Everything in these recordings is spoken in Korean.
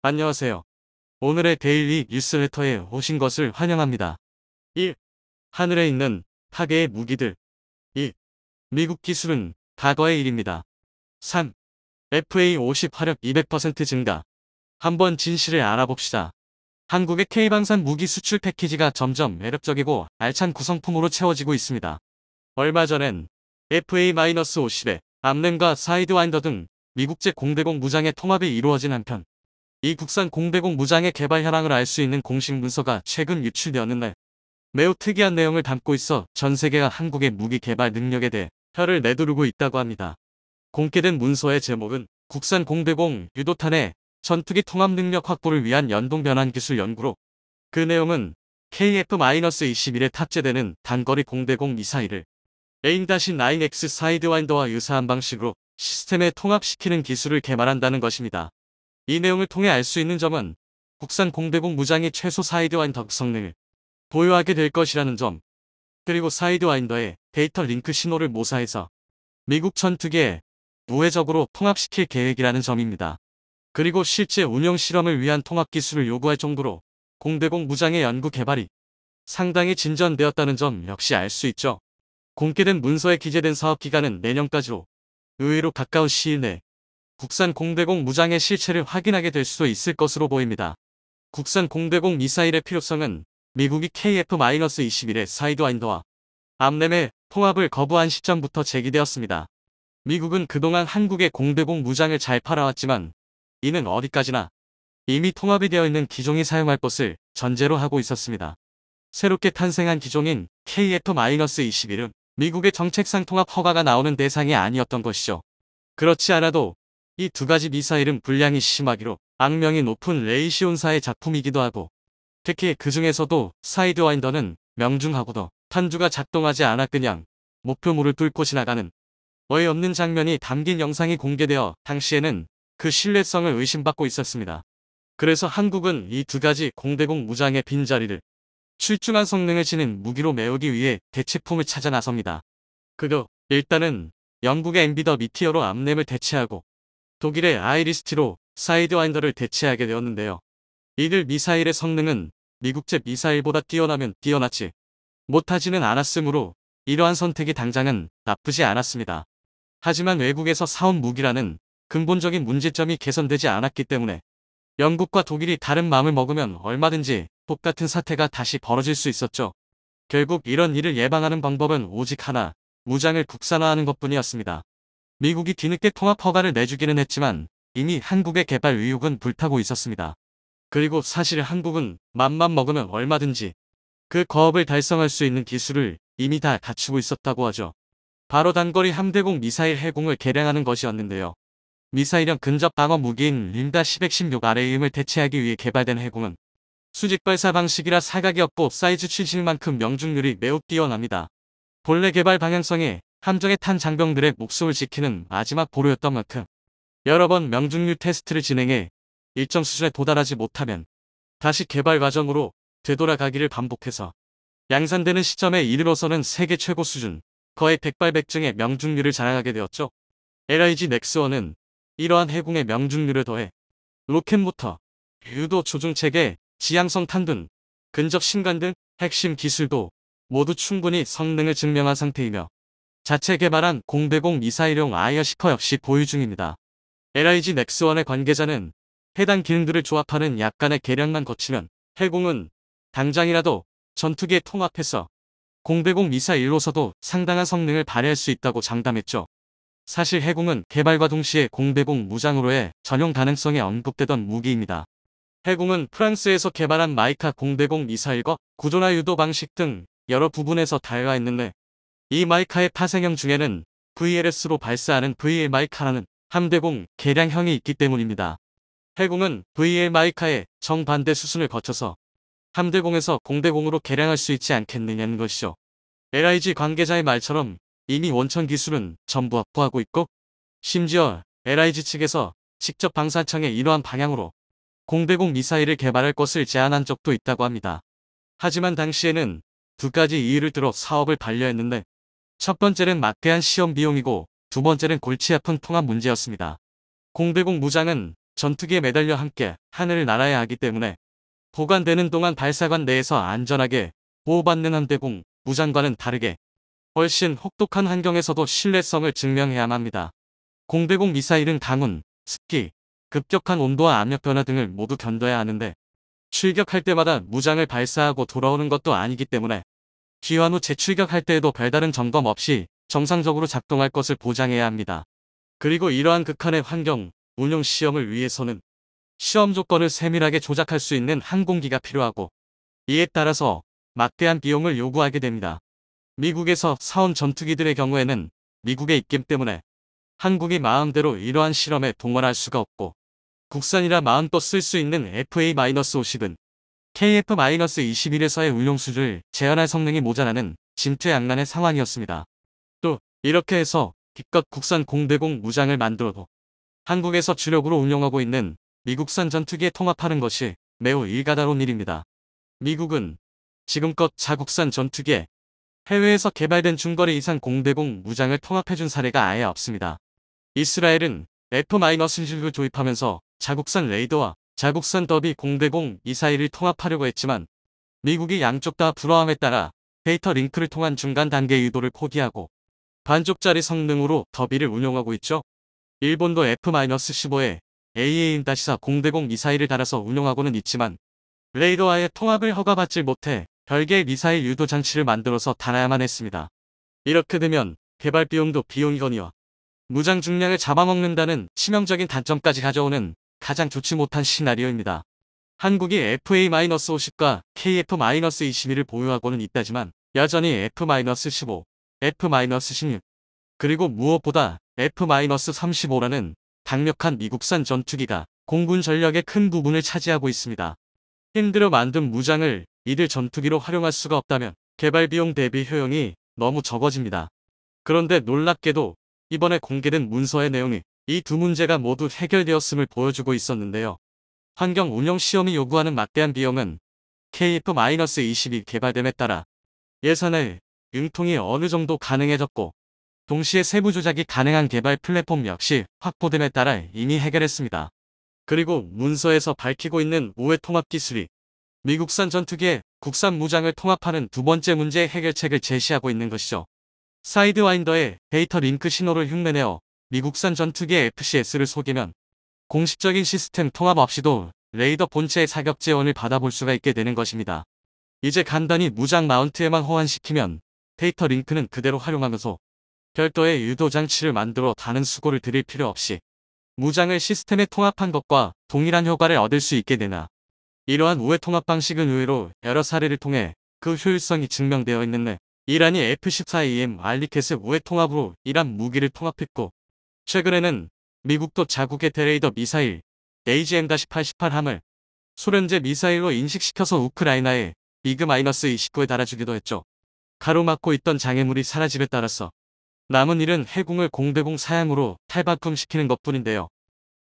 안녕하세요. 오늘의 데일리 뉴스레터에 오신 것을 환영합니다. 1. 하늘에 있는 타계의 무기들. 2. 미국 기술은 과거의 일입니다. 3. FA50 화력 200% 증가. 한번 진실을 알아봅시다. 한국의 K방산 무기 수출 패키지가 점점 매력적이고 알찬 구성품으로 채워지고 있습니다. 얼마 전엔 FA-50에 암램과 사이드와인더 등 미국제 공대공 무장의 통합이 이루어진 한편 이 국산 공대공 무장의 개발 현황을 알 수 있는 공식 문서가 최근 유출되었는데 매우 특이한 내용을 담고 있어 전 세계가 한국의 무기 개발 능력에 대해 혀를 내두르고 있다고 합니다. 공개된 문서의 제목은 국산 공대공 유도탄의 전투기 통합 능력 확보를 위한 연동 변환 기술 연구로 그 내용은 KF-21에 탑재되는 단거리 공대공 미사일을 AIM-9X 사이드와인더와 유사한 방식으로 시스템에 통합시키는 기술을 개발한다는 것입니다. 이 내용을 통해 알 수 있는 점은 국산 공대공 무장이 최소 사이드와인더 성능을 보유하게 될 것이라는 점, 그리고 사이드와인더에 데이터 링크 신호를 모사해서 미국 전투기에 우회적으로 통합시킬 계획이라는 점입니다. 그리고 실제 운영 실험을 위한 통합 기술을 요구할 정도로 공대공 무장의 연구 개발이 상당히 진전되었다는 점 역시 알 수 있죠. 공개된 문서에 기재된 사업 기간은 내년까지로 의외로 가까운 시일 내 국산 공대공 무장의 실체를 확인하게 될 수도 있을 것으로 보입니다. 국산 공대공 미사일의 필요성은 미국이 KF-21의 사이드와인더와 암램의 통합을 거부한 시점부터 제기되었습니다. 미국은 그동안 한국의 공대공 무장을 잘 팔아왔지만 이는 어디까지나 이미 통합이 되어 있는 기종이 사용할 것을 전제로 하고 있었습니다. 새롭게 탄생한 기종인 KF-21은 미국의 정책상 통합 허가가 나오는 대상이 아니었던 것이죠. 그렇지 않아도 이 두 가지 미사일은 분량이 심하기로 악명이 높은 레이시온사의 작품이기도 하고 특히 그 중에서도 사이드와인더는 명중하고도 탄두가 작동하지 않아 그냥 목표물을 뚫고 지나가는 어이없는 장면이 담긴 영상이 공개되어 당시에는 그 신뢰성을 의심받고 있었습니다. 그래서 한국은 이 두 가지 공대공 무장의 빈자리를 출중한 성능을 지닌 무기로 메우기 위해 대체품을 찾아 나섭니다. 그도 일단은 영국의 엠비더 미티어로 암램을 대체하고 독일의 아이리스티로 사이드와인더를 대체하게 되었는데요. 이들 미사일의 성능은 미국제 미사일보다 뛰어나면 뛰어났지 못하지는 않았으므로 이러한 선택이 당장은 나쁘지 않았습니다. 하지만 외국에서 사온 무기라는 근본적인 문제점이 개선되지 않았기 때문에 영국과 독일이 다른 마음을 먹으면 얼마든지 똑같은 사태가 다시 벌어질 수 있었죠. 결국 이런 일을 예방하는 방법은 오직 하나, 무장을 국산화하는 것뿐이었습니다. 미국이 뒤늦게 통합 허가를 내주기는 했지만 이미 한국의 개발 의욕은 불타고 있었습니다. 그리고 사실 한국은 맘만 먹으면 얼마든지 그 거업을 달성할 수 있는 기술을 이미 다 갖추고 있었다고 하죠. 바로 단거리 함대공 미사일 해공을 개량하는 것이었는데요. 미사일형 근접 방어 무기인 림다-10-16RAM을 대체하기 위해 개발된 해공은 수직 발사 방식이라 사각이 없고 사이즈 출실만큼 명중률이 매우 뛰어납니다. 본래 개발 방향성이 함정에 탄 장병들의 목숨을 지키는 마지막 보루였던 만큼 여러 번 명중률 테스트를 진행해 일정 수준에 도달하지 못하면 다시 개발 과정으로 되돌아가기를 반복해서 양산되는 시점에 이르러서는 세계 최고 수준, 거의 백발백중의 명중률을 자랑하게 되었죠. LIG 넥스원은 이러한 해공의 명중률에 더해 로켓모터, 유도 조종체계, 지향성 탄둔, 근접 신관 등 핵심 기술도 모두 충분히 성능을 증명한 상태이며 자체 개발한 공대공 미사일용 아이어-10 역시 보유 중입니다. LIG 넥스원의 관계자는 해당 기능들을 조합하는 약간의 개량만 거치면 해공은 당장이라도 전투기에 통합해서 공대공 미사일로서도 상당한 성능을 발휘할 수 있다고 장담했죠. 사실 해공은 개발과 동시에 공대공 무장으로의 전용 가능성이 언급되던 무기입니다. 해공은 프랑스에서 개발한 마이카 공대공 미사일과 구조나 유도 방식 등 여러 부분에서 다양화했는데 이 마이카의 파생형 중에는 VLS로 발사하는 VL 마이카라는 함대공 개량형이 있기 때문입니다. 해공은 VL 마이카의 정반대 수순을 거쳐서 함대공에서 공대공으로 개량할 수 있지 않겠느냐는 것이죠. LIG 관계자의 말처럼 이미 원천 기술은 전부 확보하고 있고 심지어 LIG 측에서 직접 방산청에 이러한 방향으로 공대공 미사일을 개발할 것을 제안한 적도 있다고 합니다. 하지만 당시에는 두 가지 이유를 들어 사업을 반려했는데 첫 번째는 막대한 시험 비용이고 두 번째는 골치 아픈 통합 문제였습니다. 공대공 무장은 전투기에 매달려 함께 하늘을 날아야 하기 때문에 보관되는 동안 발사관 내에서 안전하게 보호받는 함대공 무장과는 다르게 훨씬 혹독한 환경에서도 신뢰성을 증명해야만 합니다. 공대공 미사일은 강운, 습기, 급격한 온도와 압력 변화 등을 모두 견뎌야 하는데 출격할 때마다 무장을 발사하고 돌아오는 것도 아니기 때문에 귀환 후 재출격할 때에도 별다른 점검 없이 정상적으로 작동할 것을 보장해야 합니다. 그리고 이러한 극한의 환경, 운용 시험을 위해서는 시험 조건을 세밀하게 조작할 수 있는 항공기가 필요하고 이에 따라서 막대한 비용을 요구하게 됩니다. 미국에서 사온 전투기들의 경우에는 미국의 입김 때문에 한국이 마음대로 이러한 실험에 동원할 수가 없고 국산이라 마음껏 쓸 수 있는 FA-50은 KF-21에서의 운용 수준을 재현할 성능이 모자라는 진퇴양난의 상황이었습니다. 또 이렇게 해서 기껏 국산 공대공 무장을 만들어도 한국에서 주력으로 운용하고 있는 미국산 전투기에 통합하는 것이 매우 일가다로운 일입니다. 미국은 지금껏 자국산 전투기에 해외에서 개발된 중거리 이상 공대공 무장을 통합해준 사례가 아예 없습니다. 이스라엘은 F-16을 도입하면서 자국산 레이더와 자국산 더비 공대공 미사일을 통합하려고 했지만 미국이 양쪽 다 불허함에 따라 데이터 링크를 통한 중간 단계 유도를 포기하고 반쪽짜리 성능으로 더비를 운용하고 있죠. 일본도 F-15에 AAM-4 공대공 미사일을 달아서 운용하고는 있지만 레이더와의 통합을 허가받지 못해 별개의 미사일 유도 장치를 만들어서 달아야만 했습니다. 이렇게 되면 개발 비용도 비용이거니와 무장 중량을 잡아먹는다는 치명적인 단점까지 가져오는 가장 좋지 못한 시나리오입니다. 한국이 FA-50과 KF-21을 보유하고는 있다지만 여전히 F-15, F-16, 그리고 무엇보다 F-35라는 강력한 미국산 전투기가 공군 전력의 큰 부분을 차지하고 있습니다. 힘들어 만든 무장을 이들 전투기로 활용할 수가 없다면 개발 비용 대비 효용이 너무 적어집니다. 그런데 놀랍게도 이번에 공개된 문서의 내용이 이 두 문제가 모두 해결되었음을 보여주고 있었는데요. 환경 운영 시험이 요구하는 막대한 비용은 KF-22 개발됨에 따라 예산의 융통이 어느 정도 가능해졌고 동시에 세부 조작이 가능한 개발 플랫폼 역시 확보됨에 따라 이미 해결했습니다. 그리고 문서에서 밝히고 있는 우회 통합 기술이 미국산 전투기에 국산 무장을 통합하는 두 번째 문제의 해결책을 제시하고 있는 것이죠. 사이드와인더에 데이터 링크 신호를 흉내내어 미국산 전투기의 FCS를 속이면 공식적인 시스템 통합 없이도 레이더 본체의 사격 지원을 받아볼 수가 있게 되는 것입니다. 이제 간단히 무장 마운트에만 호환시키면 데이터 링크는 그대로 활용하면서 별도의 유도 장치를 만들어 다른 수고를 들일 필요 없이 무장을 시스템에 통합한 것과 동일한 효과를 얻을 수 있게 되나. 이러한 우회 통합 방식은 의외로 여러 사례를 통해 그 효율성이 증명되어 있는데 이란이 F-14EM 알리켓의 우회 통합으로 이란 무기를 통합했고 최근에는 미국도 자국의 대레이더 미사일 AGM-88함을 소련제 미사일로 인식시켜서 우크라이나에 미그-29에 달아주기도 했죠. 가로막고 있던 장애물이 사라짐에 따라서 남은 일은 해군을 공대공 사양으로 탈바꿈시키는 것뿐인데요.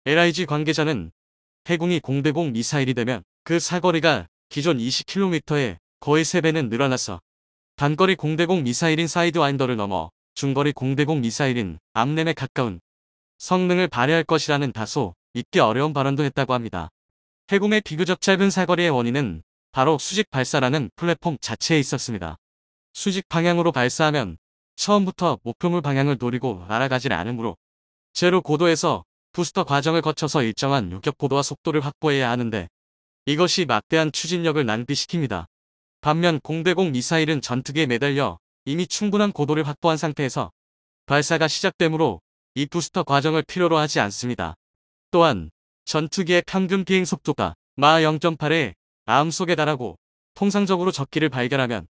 LIG 관계자는 해군이 공대공 미사일이 되면 그 사거리가 기존 20km의 거의 3배는 늘어나서 단거리 공대공 미사일인 사이드와인더를 넘어 중거리 공대공 미사일인 암램에 가까운 성능을 발휘할 것이라는 다소 믿기 어려운 발언도 했다고 합니다. 해군의 비교적 짧은 사거리의 원인은 바로 수직 발사라는 플랫폼 자체에 있었습니다. 수직 방향으로 발사하면 처음부터 목표물 방향을 노리고 날아가질 않으므로 제로 고도에서 부스터 과정을 거쳐서 일정한 요격 고도와 속도를 확보해야 하는데 이것이 막대한 추진력을 낭비시킵니다. 반면 공대공 미사일은 전투기에 매달려 이미 충분한 고도를 확보한 상태에서 발사가 시작되므로 이 부스터 과정을 필요로 하지 않습니다. 또한 전투기의 평균 비행 속도가 마 0.8에 마음속에 달하고 통상적으로 적기를 발견하면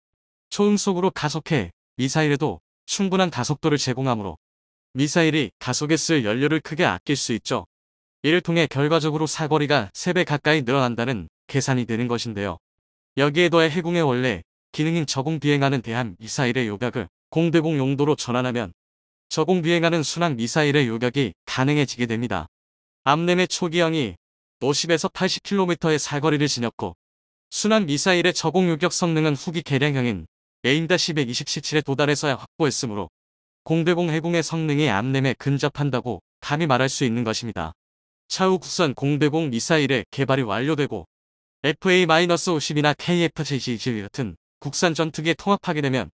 초음속으로 가속해 미사일에도 충분한 가속도를 제공하므로 미사일이 가속에 쓸 연료를 크게 아낄 수 있죠. 이를 통해 결과적으로 사거리가 3배 가까이 늘어난다는 계산이 되는 것인데요. 여기에 더해 해군의 원래 기능인 저공 비행하는 대한 미사일의 요격을 공대공 용도로 전환하면 저공 비행하는 순항 미사일의 요격이 가능해지게 됩니다. 암램의 초기형이 50에서 80km의 사거리를 지녔고 순항 미사일의 저공 요격 성능은 후기 개량형인 AIM-127에 도달해서야 확보했으므로 공대공 해군의 성능이 암램에 근접한다고 감히 말할 수 있는 것입니다. 차후 국산 공대공 미사일의 개발이 완료되고 FA-50이나 KF-72 같은 국산 전투기에 통합하게 되면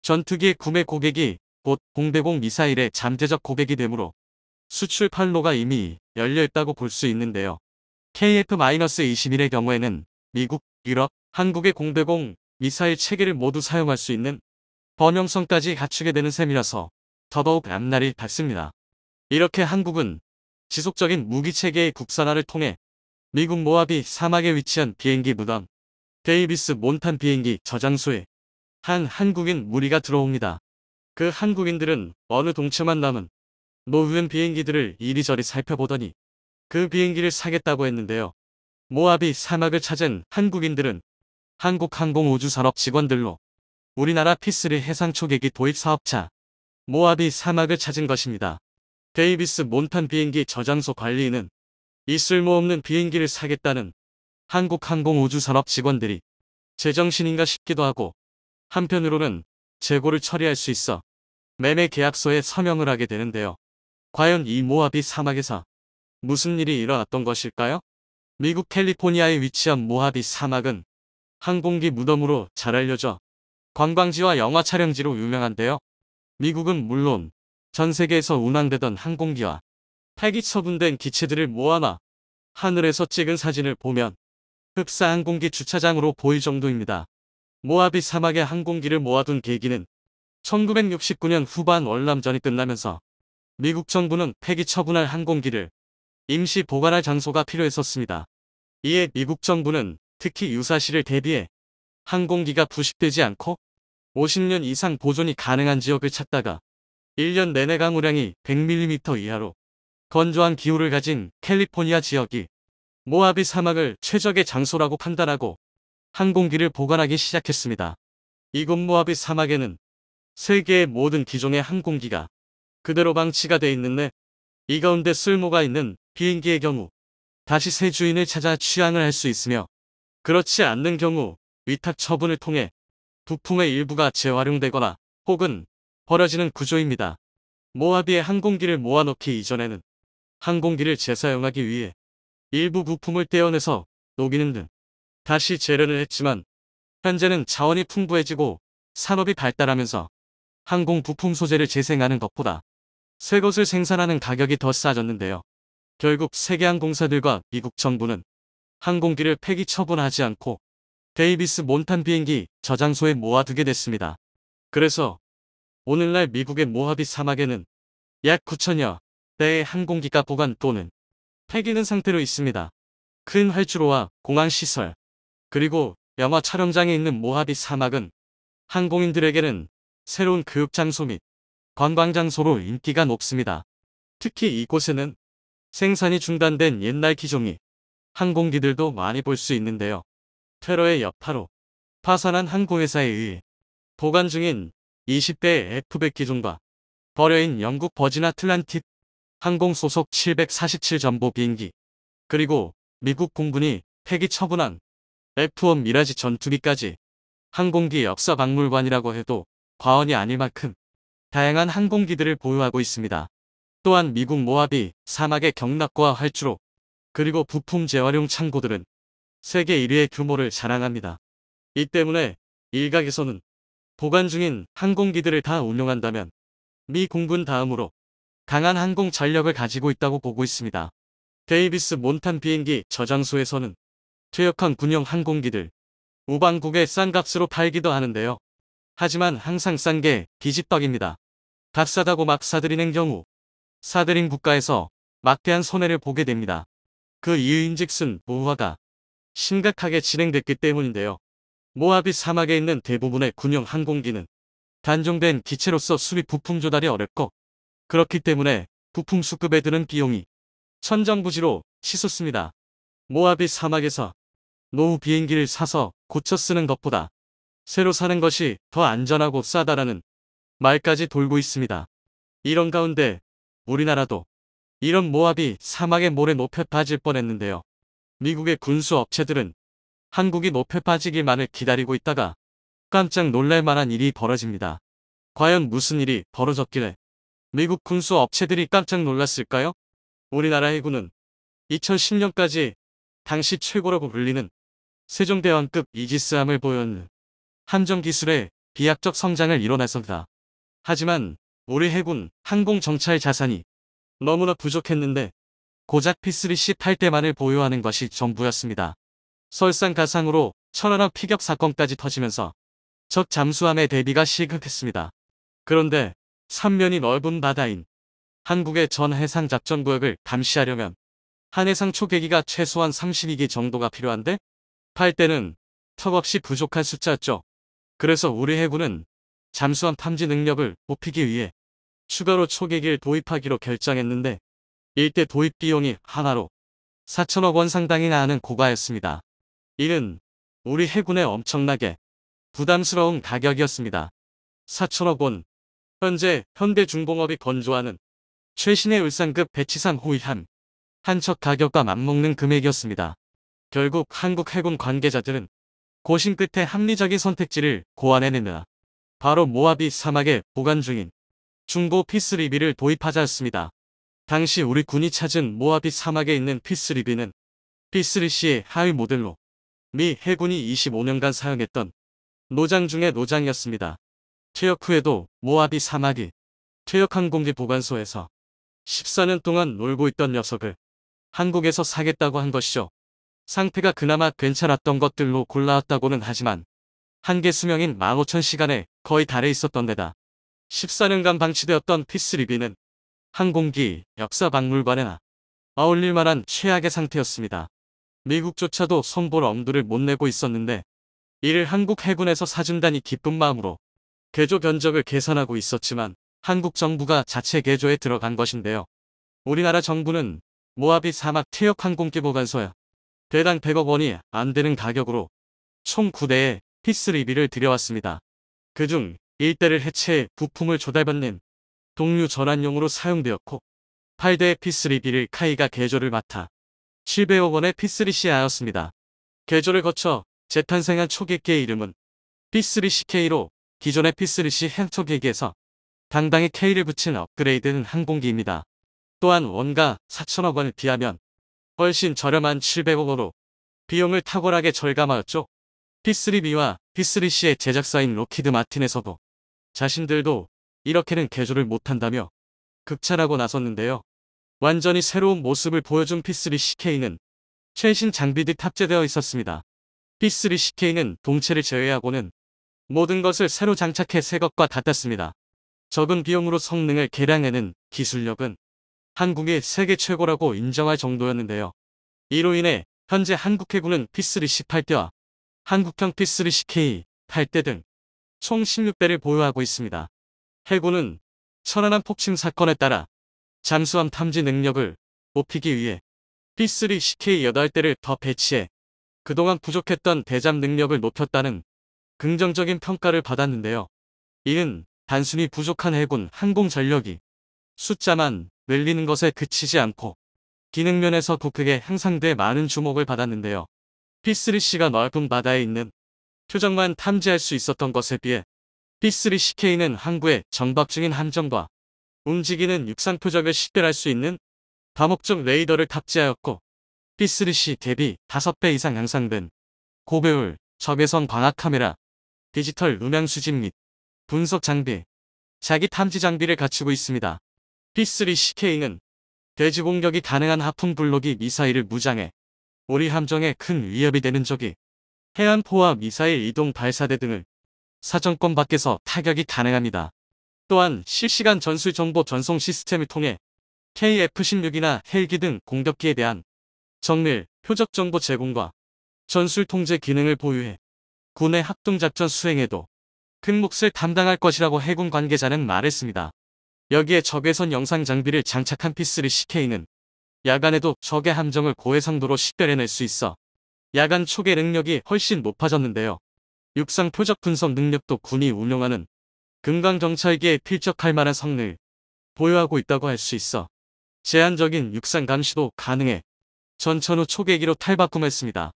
전투기의 구매 고객이 곧 공대공 미사일의 잠재적 고객이 되므로 수출 판로가 이미 열려있다고 볼 수 있는데요. KF-21의 경우에는 미국, 유럽, 한국의 공대공 미사일 체계를 모두 사용할 수 있는 범용성까지 갖추게 되는 셈이라서 더더욱 앞날이 밝습니다. 이렇게 한국은 지속적인 무기체계의 국산화를 통해 미국 모하비 사막에 위치한 비행기 무덤 데이비스 몬탄 비행기 저장소에 한 한국인 무리가 들어옵니다. 그 한국인들은 어느 동체만 남은 노후된 비행기들을 이리저리 살펴보더니 그 비행기를 사겠다고 했는데요. 모하비 사막을 찾은 한국인들은 한국항공우주산업 직원들로 우리나라 P3 해상초계기 도입 사업자 모하비 사막을 찾은 것입니다. 데이비스 몬탄 비행기 저장소 관리인은 이 쓸모없는 비행기를 사겠다는 한국항공우주산업 직원들이 제정신인가 싶기도 하고 한편으로는 재고를 처리할 수 있어 매매 계약서에 서명을 하게 되는데요. 과연 이 모하비 사막에서 무슨 일이 일어났던 것일까요? 미국 캘리포니아에 위치한 모하비 사막은 항공기 무덤으로 잘 알려져 관광지와 영화 촬영지로 유명한데요. 미국은 물론 전 세계에서 운항되던 항공기와 폐기 처분된 기체들을 모아놔 하늘에서 찍은 사진을 보면 흡사 항공기 주차장으로 보일 정도입니다. 모하비 사막에 항공기를 모아둔 계기는 1969년 후반 월남전이 끝나면서 미국 정부는 폐기 처분할 항공기를 임시 보관할 장소가 필요했었습니다. 이에 미국 정부는 특히 유사시를 대비해 항공기가 부식되지 않고 50년 이상 보존이 가능한 지역을 찾다가 1년 내내 강우량이 100mm 이하로 건조한 기후를 가진 캘리포니아 지역이 모하비 사막을 최적의 장소라고 판단하고 항공기를 보관하기 시작했습니다. 이곳 모하비 사막에는 세계의 모든 기종의 항공기가 그대로 방치가 돼 있는데 이 가운데 쓸모가 있는 비행기의 경우 다시 새 주인을 찾아 취항을 할 수 있으며 그렇지 않는 경우 위탁 처분을 통해 부품의 일부가 재활용되거나 혹은 버려지는 구조입니다. 모하비의 항공기를 모아놓기 이전에는 항공기를 재사용하기 위해 일부 부품을 떼어내서 녹이는 등 다시 재련을 했지만 현재는 자원이 풍부해지고 산업이 발달하면서 항공 부품 소재를 재생하는 것보다 새 것을 생산하는 가격이 더 싸졌는데요. 결국 세계항공사들과 미국 정부는 항공기를 폐기 처분하지 않고 데이비스 몬탄 비행기 저장소에 모아두게 됐습니다. 그래서 오늘날 미국의 모하비 사막에는 약 9천여 대의 항공기가 보관 또는 폐기된 상태로 있습니다. 큰 활주로와 공항시설 그리고 영화 촬영장에 있는 모하비 사막은 항공인들에게는 새로운 교육장소 및 관광장소로 인기가 높습니다. 특히 이곳에는 생산이 중단된 옛날 기종의 항공기들도 많이 볼 수 있는데요. 테러의 여파로 파산한 항공회사에 의해 보관 중인 20대의 F100 기종과 버려인 영국 버진 아틀란틱 항공 소속 747 전보 비행기 그리고 미국 공군이 폐기 처분한 F1 미라지 전투기까지 항공기 역사 박물관이라고 해도 과언이 아닐 만큼 다양한 항공기들을 보유하고 있습니다. 또한 미국 모하비 사막의 경락고와 활주로 그리고 부품 재활용 창고들은 세계 1위의 규모를 자랑합니다. 이 때문에 일각에서는 보관 중인 항공기들을 다 운용한다면 미 공군 다음으로 강한 항공 전력을 가지고 있다고 보고 있습니다. 데이비스 몬탄 비행기 저장소에서는 퇴역한 군용 항공기들 우방국에 싼 값으로 팔기도 하는데요. 하지만 항상 싼 게 비지떡입니다. 값 싸다고 막 사들이는 경우 사들인 국가에서 막대한 손해를 보게 됩니다. 그 이유인즉슨 노후화가 심각하게 진행됐기 때문인데요. 모하비 사막에 있는 대부분의 군용 항공기는 단종된 기체로서 수리 부품 조달이 어렵고 그렇기 때문에 부품 수급에 드는 비용이 천정부지로 치솟습니다. 모하비 사막에서 노후 비행기를 사서 고쳐 쓰는 것보다 새로 사는 것이 더 안전하고 싸다라는 말까지 돌고 있습니다. 이런 가운데 우리나라도 이런 모하비 사막의 모래 높여 빠질 뻔했는데요. 미국의 군수 업체들은 한국이 높여 빠지기만을 기다리고 있다가 깜짝 놀랄 만한 일이 벌어집니다. 과연 무슨 일이 벌어졌길래 미국 군수 업체들이 깜짝 놀랐을까요? 우리나라 해군은 2010년까지 당시 최고라고 불리는 세종대왕급 이지스함을 보였는 함정 기술의 비약적 성장을 이뤄냈습니다. 하지만 우리 해군 항공정찰 자산이 너무나 부족했는데 고작 P3C 8대만을 보유하는 것이 전부였습니다. 설상가상으로 천안함 피격 사건까지 터지면서 적 잠수함의 대비가 시급했습니다. 그런데 삼면이 넓은 바다인 한국의 전 해상 작전구역을 감시하려면 한 해상 초계기가 최소한 32기 정도가 필요한데 8대는 턱없이 부족한 숫자였죠. 그래서 우리 해군은 잠수함 탐지 능력을 높이기 위해 추가로 초계기를 도입하기로 결정했는데 일대 도입 비용이 하나로 4천억 원 상당이나 하는 고가였습니다. 이는 우리 해군에 엄청나게 부담스러운 가격이었습니다. 4천억 원. 현재 현대중공업이 건조하는 최신의 울산급 배치상 호위함 한 척 가격과 맞먹는 금액이었습니다. 결국 한국 해군 관계자들은 고심 끝에 합리적인 선택지를 고안해내느라 바로 모하비 사막에 보관 중인 중고 P3B를 도입하자였습니다. 당시 우리 군이 찾은 모하비 사막에 있는 P3B는 P3C의 하위 모델로 미 해군이 25년간 사용했던 노장 중의 노장이었습니다. 퇴역 후에도 모하비 사막이 퇴역항공기 보관소에서 14년 동안 놀고 있던 녀석을 한국에서 사겠다고 한 것이죠. 상태가 그나마 괜찮았던 것들로 골라왔다고는 하지만 한계 수명인 15,000시간에 거의 달해 있었던 데다 14년간 방치되었던 P3B는 항공기 역사박물관에나 어울릴 만한 최악의 상태였습니다. 미국조차도 손볼 엄두를 못 내고 있었는데 이를 한국 해군에서 사준다니 기쁜 마음으로 개조 견적을 계산하고 있었지만 한국 정부가 자체 개조에 들어간 것인데요. 우리나라 정부는 모하비 사막 퇴역 항공기 보관소에 대당 100억 원이 안 되는 가격으로 총 9대의 P3B를 들여왔습니다. 그중 1대를 해체해 부품을 조달받는 동류 전환용으로 사용되었고 8대의 P3B를 카이가 개조를 맡아 700억 원의 P3C였습니다. 개조를 거쳐 재탄생한 초계기의 이름은 P3CK로 기존의 P3C 행초계기에서 당당히 K를 붙인 업그레이드는 항공기입니다. 또한 원가 4천억 원에 비하면 훨씬 저렴한 700억 원으로 비용을 탁월하게 절감하였죠. P3B와 P3C의 제작사인 록히드 마틴에서도 자신들도 이렇게는 개조를 못한다며 극찬하고 나섰는데요. 완전히 새로운 모습을 보여준 P3CK는 최신 장비들이 탑재되어 있었습니다. P3CK는 동체를 제외하고는 모든 것을 새로 장착해 새 것과 같았습니다. 적은 비용으로 성능을 개량해낸 기술력은 한국이 세계 최고라고 인정할 정도였는데요. 이로 인해 현재 한국 해군은 P3C 8대와 한국형 P3CK 8대 등 총 16대를 보유하고 있습니다. 해군은 천안함 폭침 사건에 따라 잠수함 탐지 능력을 높이기 위해 P3CK 8대를 더 배치해 그동안 부족했던 대잠 능력을 높였다는 긍정적인 평가를 받았는데요. 이는 단순히 부족한 해군 항공 전력이 숫자만 늘리는 것에 그치지 않고 기능면에서도 크게 향상돼 많은 주목을 받았는데요. P3C가 넓은 바다에 있는 표적만 탐지할 수 있었던 것에 비해 P3CK는 항구에 정박 중인 함정과 움직이는 육상 표적을 식별할 수 있는 다목적 레이더를 탑재하였고 P3C 대비 5배 이상 향상된 고배율 적외선 광학 카메라, 디지털 음향 수집 및 분석 장비, 자기 탐지 장비를 갖추고 있습니다. P3CK는 대지 공격이 가능한 하품 블록이 미사일을 무장해 우리 함정에 큰 위협이 되는 적이 해안포와 미사일 이동 발사대 등을 사정권 밖에서 타격이 가능합니다. 또한 실시간 전술 정보 전송 시스템을 통해 KF-16이나 헬기 등 공격기에 대한 정밀, 표적 정보 제공과 전술 통제 기능을 보유해 군의 합동작전 수행에도 큰 몫을 담당할 것이라고 해군 관계자는 말했습니다. 여기에 적외선 영상 장비를 장착한 P3CK는 야간에도 적의 함정을 고해상도로 식별해낼 수 있어 야간 초계 능력이 훨씬 높아졌는데요. 육상 표적 분석 능력도 군이 운용하는 금강정찰기에 필적할 만한 성능을 보유하고 있다고 할 수 있어 제한적인 육상 감시도 가능해 전천후 초계기로 탈바꿈했습니다.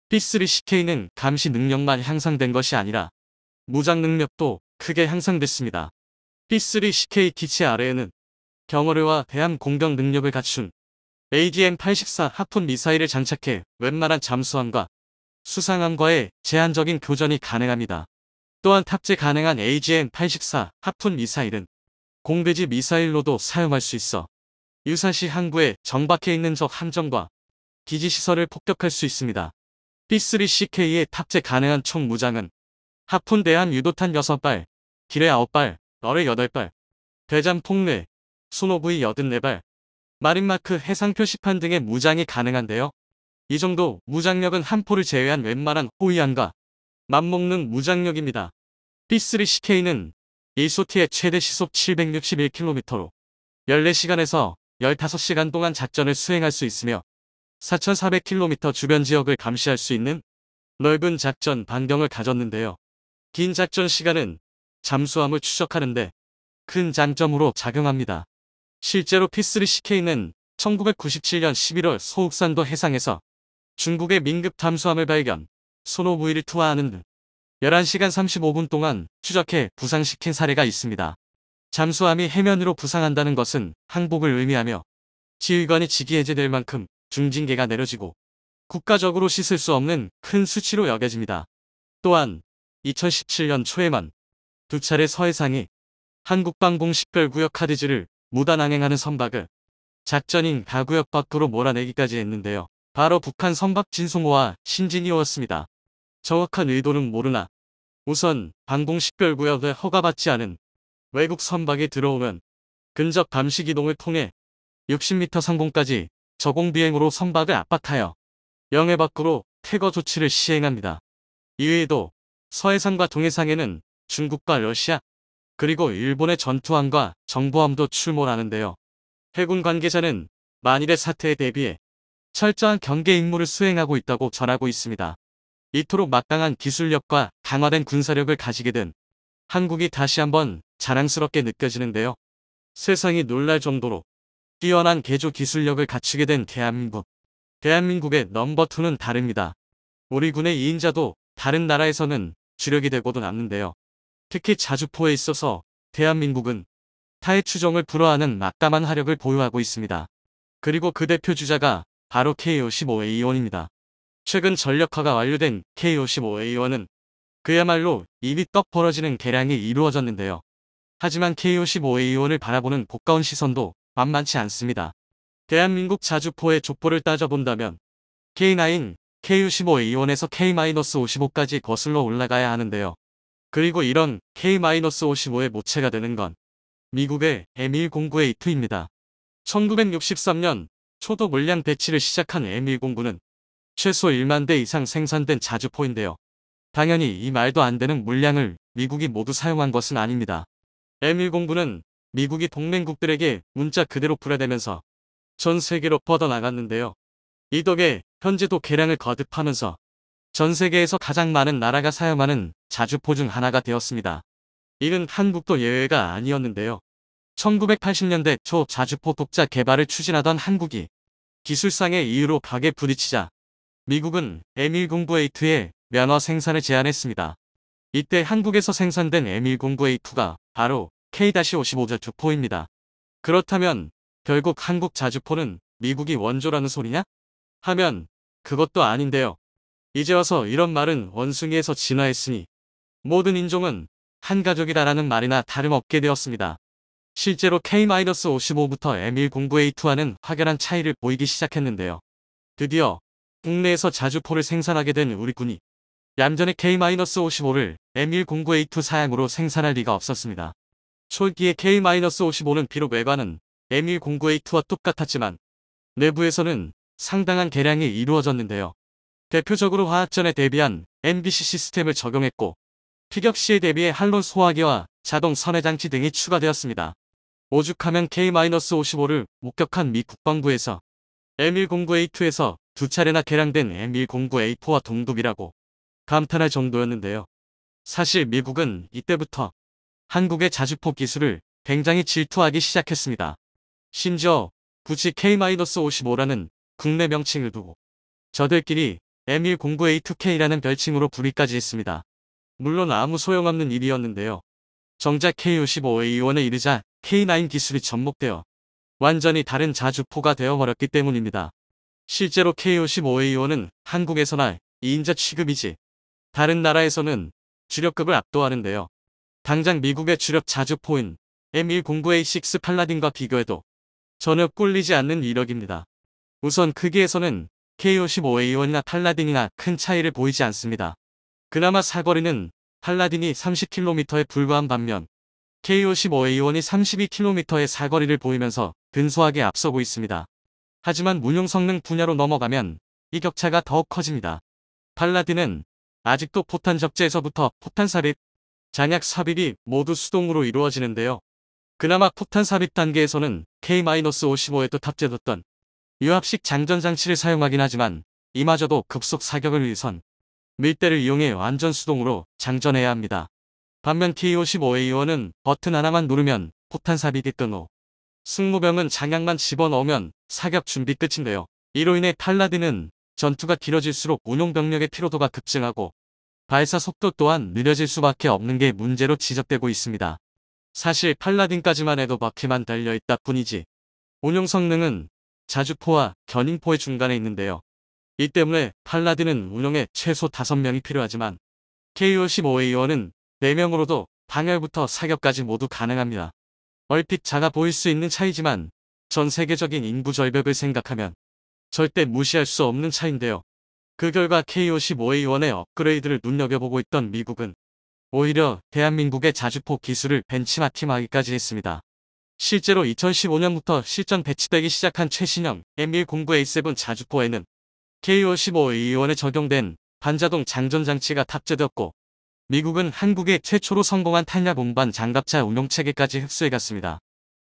P3CK는 감시 능력만 향상된 것이 아니라 무장 능력도 크게 향상됐습니다. P3CK 기체 아래에는 경어뢰와 대함 공격 능력을 갖춘 AGM-84 하푼 미사일을 장착해 웬만한 잠수함과 수상함과의 제한적인 교전이 가능합니다. 또한 탑재 가능한 AGM-84 하푼 미사일은 공대지 미사일로도 사용할 수 있어 유사시 항구에 정박해 있는 적 함정과 기지시설을 폭격할 수 있습니다. P3CK에 탑재 가능한 총 무장은 하푼 대함 유도탄 6발, 기뢰 9발, 어뢰 8발, 대잠 폭뢰, 소노브이 84발, 마린마크 해상 표시판 등의 무장이 가능한데요. 이 정도 무장력은 함포를 제외한 웬만한 호위함과 맞먹는 무장력입니다. P3CK는 1소티의 최대 시속 761km로 14시간에서 15시간 동안 작전을 수행할 수 있으며 4,400km 주변 지역을 감시할 수 있는 넓은 작전 반경을 가졌는데요. 긴 작전 시간은 잠수함을 추적하는데 큰 장점으로 작용합니다. 실제로 P3CK는 1997년 11월 소욱산도 해상에서 중국의 민급 잠수함을 발견, 소노부이를 투하하는 등 11시간 35분 동안 추적해 부상시킨 사례가 있습니다. 잠수함이 해면으로 부상한다는 것은 항복을 의미하며 지휘관이 직위 해제될 만큼 중징계가 내려지고 국가적으로 씻을 수 없는 큰 수치로 여겨집니다. 또한 2017년 초에만 2차례 서해상이 한국방공 식별구역 카디즈를 무단항행하는 선박을 작전인 가구역 밖으로 몰아내기까지 했는데요. 바로 북한 선박 진송호와 신진이었습니다. 정확한 의도는 모르나 우선 방공식별구역에 허가받지 않은 외국 선박이 들어오면 근접 감시기동을 통해 60m 상공까지 저공비행으로 선박을 압박하여 영해 밖으로 퇴거 조치를 시행합니다. 이외에도 서해상과 동해상에는 중국과 러시아 그리고 일본의 전투함과 정보함도 출몰하는데요. 해군 관계자는 만일의 사태에 대비해 철저한 경계 임무를 수행하고 있다고 전하고 있습니다. 이토록 막강한 기술력과 강화된 군사력을 가지게 된 한국이 다시 한번 자랑스럽게 느껴지는데요. 세상이 놀랄 정도로 뛰어난 개조 기술력을 갖추게 된 대한민국. 대한민국의 넘버2는 다릅니다. 우리 군의 2인자도 다른 나라에서는 주력이 되고도 남는데요. 특히 자주포에 있어서 대한민국은 타의 추종을 불허하는 막강한 화력을 보유하고 있습니다. 그리고 그 대표 주자가 바로 K55A1입니다. 최근 전력화가 완료된 K55A1은 그야말로 입이 떡 벌어지는 개량이 이루어졌는데요. 하지만 K55A1을 바라보는 고가운 시선도 만만치 않습니다. 대한민국 자주포의 족보를 따져본다면 K9, K55A1에서 K-55까지 거슬러 올라가야 하는데요. 그리고 이런 K-55의 모체가 되는 건 미국의 M109A2입니다. 1963년 초도 물량 배치를 시작한 M109는 최소 1만 대 이상 생산된 자주포인데요. 당연히 이 말도 안 되는 물량을 미국이 모두 사용한 것은 아닙니다. M109는 미국이 동맹국들에게 문자 그대로 분해되면서 전 세계로 뻗어나갔는데요. 이 덕에 현재도 개량을 거듭하면서 전 세계에서 가장 많은 나라가 사용하는 자주포 중 하나가 되었습니다. 이는 한국도 예외가 아니었는데요. 1980년대 초 자주포 독자 개발을 추진하던 한국이 기술상의 이유로 벽에 부딪히자 미국은 M109A2의 면허 생산을 제한했습니다. 이때 한국에서 생산된 M109A2가 바로 K-55 자주포입니다. 그렇다면 결국 한국 자주포는 미국이 원조라는 소리냐? 하면 그것도 아닌데요. 이제 와서 이런 말은 원숭이에서 진화했으니 모든 인종은 한 가족이다라는 말이나 다름없게 되었습니다. 실제로 K-55부터 M109A2와는 확연한 차이를 보이기 시작했는데요. 드디어 국내에서 자주포를 생산하게 된 우리 군이 얌전히 K-55를 M109A2 사양으로 생산할 리가 없었습니다. 초기의 K-55는 비록 외관은 M109A2와 똑같았지만 내부에서는 상당한 개량이 이루어졌는데요. 대표적으로 화학전에 대비한 MBC 시스템을 적용했고 피격 시에 대비해 한론 소화기와 자동 선해장치 등이 추가되었습니다. 오죽하면 K-55를 목격한 미 국방부에서 M109A2에서 2차례나 개량된 M109A4와 동급이라고 감탄할 정도였는데요. 사실 미국은 이때부터 한국의 자주포 기술을 굉장히 질투하기 시작했습니다. 심지어 굳이 K-55라는 국내 명칭을 두고 저들끼리 M109A2K라는 별칭으로 부르기까지 했습니다. 물론 아무 소용없는 일이었는데요. 정작 K55A1에 이르자 K9 기술이 접목되어 완전히 다른 자주포가 되어버렸기 때문입니다. 실제로 K55A1은 한국에서나 2인자 취급이지 다른 나라에서는 주력급을 압도하는데요. 당장 미국의 주력 자주포인 M109A6 팔라딘과 비교해도 전혀 꿀리지 않는 이력입니다. 우선 크기에서는 K55A1이나 팔라딘이나 큰 차이를 보이지 않습니다. 그나마 사거리는 팔라딘이 30km에 불과한 반면 K55A1이 32km의 사거리를 보이면서 근소하게 앞서고 있습니다. 하지만 운용 성능 분야로 넘어가면 이 격차가 더욱 커집니다. 팔라딘은 아직도 포탄 적재에서부터 포탄 삽입, 장약 삽입이 모두 수동으로 이루어지는데요. 그나마 포탄 삽입 단계에서는 K-55에도 탑재됐던 유압식 장전 장치를 사용하긴 하지만 이마저도 급속 사격을 위해선 밀대를 이용해 완전 수동으로 장전해야 합니다. 반면 K55A1은 버튼 하나만 누르면 포탄 삽입이 끊어 승무병은 장약만 집어넣으면 사격 준비 끝인데요. 이로 인해 팔라딘은 전투가 길어질수록 운용 병력의 피로도가 급증하고 발사 속도 또한 느려질 수밖에 없는 게 문제로 지적되고 있습니다. 사실 팔라딘까지만 해도 바퀴만 달려있다 뿐이지 운용 성능은 자주포와 견인포의 중간에 있는데요. 이 때문에 팔라딘은 운용에 최소 5명이 필요하지만 K55A1은 4명으로도 방열부터 사격까지 모두 가능합니다. 얼핏 작아 보일 수 있는 차이지만 전 세계적인 인구 절벽을 생각하면 절대 무시할 수 없는 차이인데요. 그 결과 K55A1의 업그레이드를 눈여겨보고 있던 미국은 오히려 대한민국의 자주포 기술을 벤치마킹하기까지 했습니다. 실제로 2015년부터 실전 배치되기 시작한 최신형 M109A7 자주포에는 K55A1에 적용된 반자동 장전 장치가 탑재되었고 미국은 한국에 최초로 성공한 탄약 운반 장갑차 운용체계까지 흡수해갔습니다.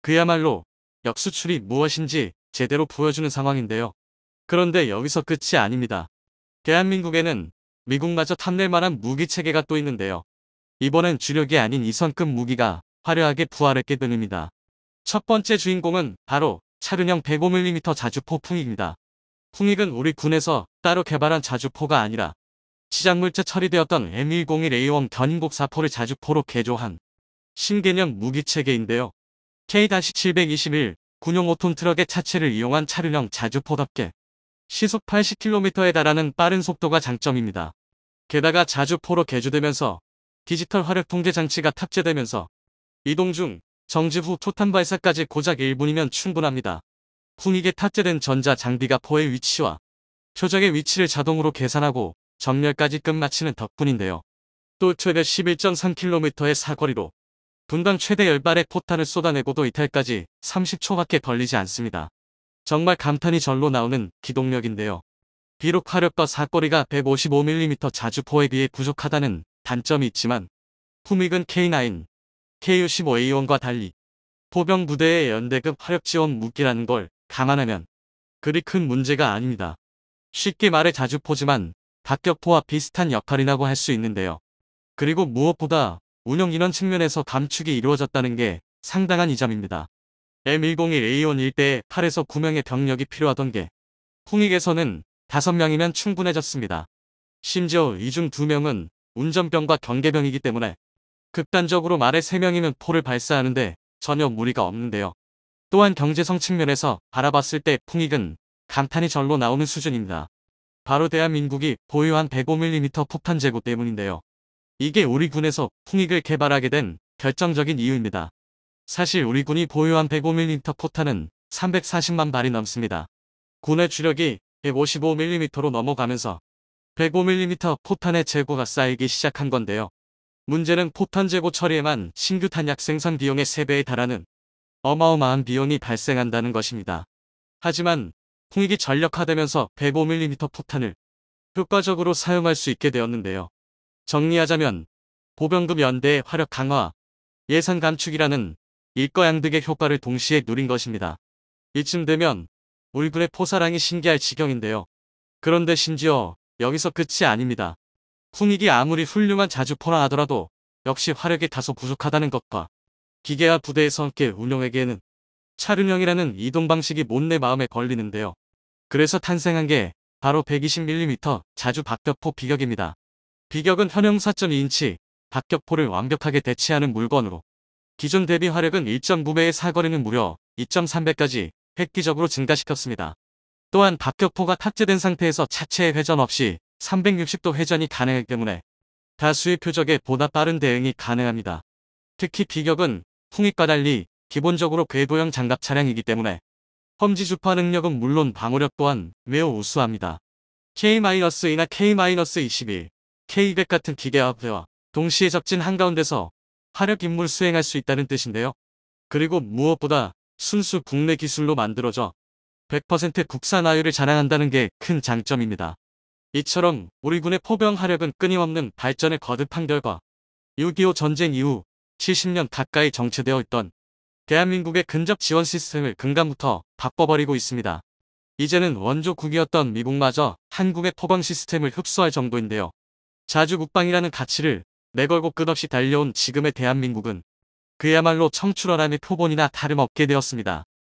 그야말로 역수출이 무엇인지 제대로 보여주는 상황인데요. 그런데 여기서 끝이 아닙니다. 대한민국에는 미국마저 탐낼 만한 무기체계가 또 있는데요. 이번엔 주력이 아닌 2선급 무기가 화려하게 부활했게 됩니다. 첫 번째 주인공은 바로 차륜형 105mm 자주포 풍익입니다. 풍익은 우리 군에서 따로 개발한 자주포가 아니라 시작물자 처리되었던 M101A1 견인곡 사포를 자주포로 개조한 신개념 무기체계인데요. K-721 군용 5톤 트럭의 차체를 이용한 차륜형 자주포답게 시속 80km에 달하는 빠른 속도가 장점입니다. 게다가 자주포로 개조되면서 디지털 화력 통제 장치가 탑재되면서 이동 중 정지 후 초탄 발사까지 고작 1분이면 충분합니다. 풍익에 탑재된 전자 장비가 포의 위치와 표적의 위치를 자동으로 계산하고 정렬까지 끝마치는 덕분인데요. 또 최대 11.3km의 사거리로 분당 최대 10발의 포탄을 쏟아내고도 이탈까지 30초밖에 걸리지 않습니다. 정말 감탄이 절로 나오는 기동력인데요. 비록 화력과 사거리가 155mm 자주포에 비해 부족하다는 단점이 있지만 풍익은 K9, K55A1과 달리 포병 부대의 연대급 화력 지원 무기라는 걸 감안하면 그리 큰 문제가 아닙니다. 쉽게 말해 자주포지만 박격포와 비슷한 역할이라고 할 수 있는데요. 그리고 무엇보다 운용 인원 측면에서 감축이 이루어졌다는 게 상당한 이점입니다. M101A1 일대에 8에서 9명의 병력이 필요하던 게 풍익에서는 5명이면 충분해졌습니다. 심지어 이 중 2명은 운전병과 경계병이기 때문에 극단적으로 말해 3명이면 포를 발사하는데 전혀 무리가 없는데요. 또한 경제성 측면에서 바라봤을 때 풍익은 감탄이 절로 나오는 수준입니다. 바로 대한민국이 보유한 105mm 폭탄 재고 때문인데요. 이게 우리 군에서 풍익을 개발하게 된 결정적인 이유입니다. 사실 우리 군이 보유한 105mm 포탄은 340만 발이 넘습니다. 군의 주력이 155mm로 넘어가면서 105mm 포탄의 재고가 쌓이기 시작한 건데요. 문제는 포탄 재고 처리에만 신규 탄약 생산 비용의 3배에 달하는 어마어마한 비용이 발생한다는 것입니다. 하지만 풍익이 전력화되면서 105mm 포탄을 효과적으로 사용할 수 있게 되었는데요. 정리하자면 보병급 연대의 화력 강화, 예산 감축이라는 일거양득의 효과를 동시에 누린 것입니다. 이쯤 되면 우리 군의 포사랑이 신기할 지경인데요. 그런데 심지어 여기서 끝이 아닙니다. 풍익이 아무리 훌륭한 자주포라 하더라도 역시 화력이 다소 부족하다는 것과 기계화 부대에서 함께 운용하기에는 차륜형이라는 이동 방식이 못내 마음에 걸리는데요. 그래서 탄생한 게 바로 120mm 자주 박격포 비격입니다. 비격은 현형 4.2인치 박격포를 완벽하게 대체하는 물건으로 기존 대비 화력은 1.9배의 사거리는 무려 2.3배까지 획기적으로 증가시켰습니다. 또한 박격포가 탑재된 상태에서 차체의 회전 없이 360도 회전이 가능하기 때문에 다수의 표적에 보다 빠른 대응이 가능합니다. 특히 비격은 풍익과 달리 기본적으로 궤도형 장갑 차량이기 때문에 험지 주파 능력은 물론 방어력 또한 매우 우수합니다. K-2나 K-21, K200 같은 기계화와 동시에 접진 한가운데서 화력 임무를 수행할 수 있다는 뜻인데요. 그리고 무엇보다 순수 국내 기술로 만들어져 100% 국산 화율을 자랑한다는 게 큰 장점입니다. 이처럼 우리 군의 포병 화력은 끊임없는 발전에 거듭한 결과 6.25 전쟁 이후 70년 가까이 정체되어 있던 대한민국의 근접 지원 시스템을 근간부터 바꿔버리고 있습니다. 이제는 원조국이었던 미국마저 한국의 포병 시스템을 흡수할 정도인데요. 자주국방이라는 가치를 내걸고 끝없이 달려온 지금의 대한민국은 그야말로 청출어람의 표본이나 다름없게 되었습니다.